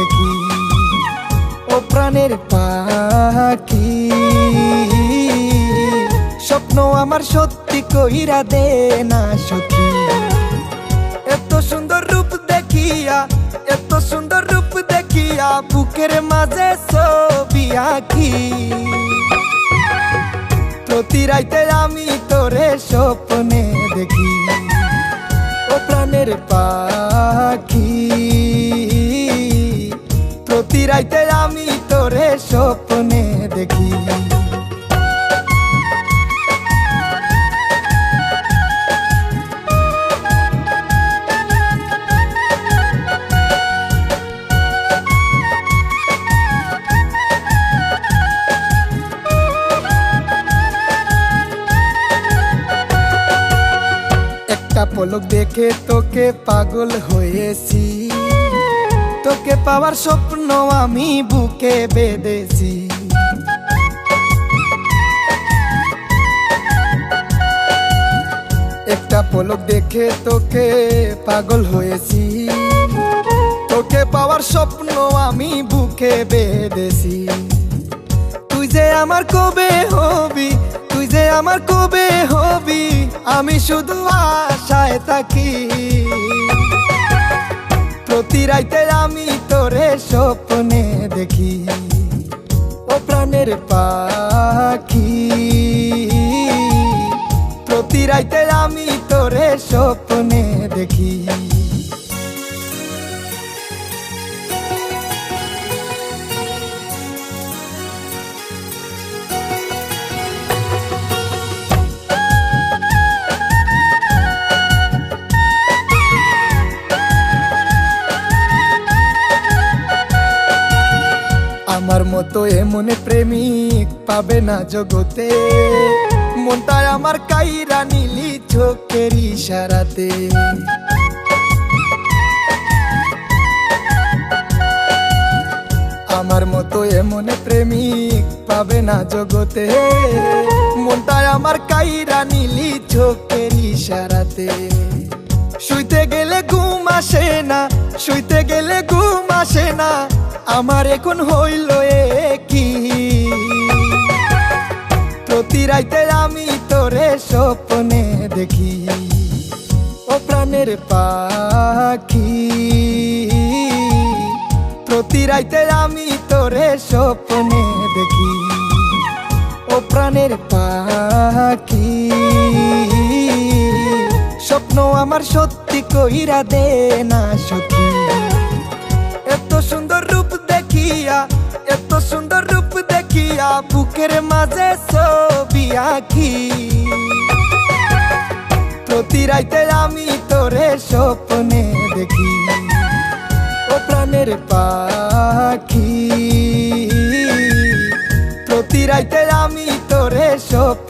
দেখি ও প্রাণের পাখি। স্বপ্ন আমার সত্যি কইরা দে না সখী। এত সুন্দর রূপ দেখিয়া, এত সুন্দর রূপ দেখিয়া বুকের মাঝে ছবি আঁকি। প্রতি রাইতে আমি তোরে স্বপ্নে দেখি ও প্রাণের পাখি। প্রতি রাইতে আমি তোরে স্বপ্নে দেখি। একটা পলক দেখে তোকে পাগল হয়েছি, তোকে পাওয়ার স্বপ্ন আমি বুকে বেঁধেছি। একটা পলক দেখে তোকে পাগল হয়েছি, তোকে পাওয়ার স্বপ্ন আমি বুকে বেঁধেছি। তুই যে আমার কবে হবি, তুই যে আমার কবে হবি, আমি শুধু আশায় থাকি। প্রতি রাইতে আমি তোরে স্বপ্নে দেখি ও প্রাণের পাখি। প্রতি রাইতে আমি তোরে স্বপ্নে দেখি। আমার মতো এমন প্রেমিক পাবে না জগতে, মনটা আমার কাইরা নিলি চোখের ইশারাতে। আমার মতো এমন প্রেমিক পাবে না জগতে, মনটা আমার কাইরা নিলি চোখের ইশারাতে। শুইতে গেলে ঘুম আসে না, শুইতে গেলে ঘুম আসে না, আমার এখন হইল কি। প্রতি রাইতে আমি তোরে স্বপ্নে দেখি ও প্রাণের পাখি। প্রতি রাইতে আমি তোরে স্বপ্নে দেখি ও প্রাণের পাখি। স্বপ্ন আমার সত্যি কইরা দে না সখী। এত সুন্দর রূপ দেখিয়া, এত সুন্দর রূপ দেখিয়া বুকের মাঝে ছবি আঁকি। প্রতি রাইতে আমি তোরে স্বপ্নে দেখি ও প্রাণের পাখি। প্রতি রাইতে আমি তোরে স্বপ্নে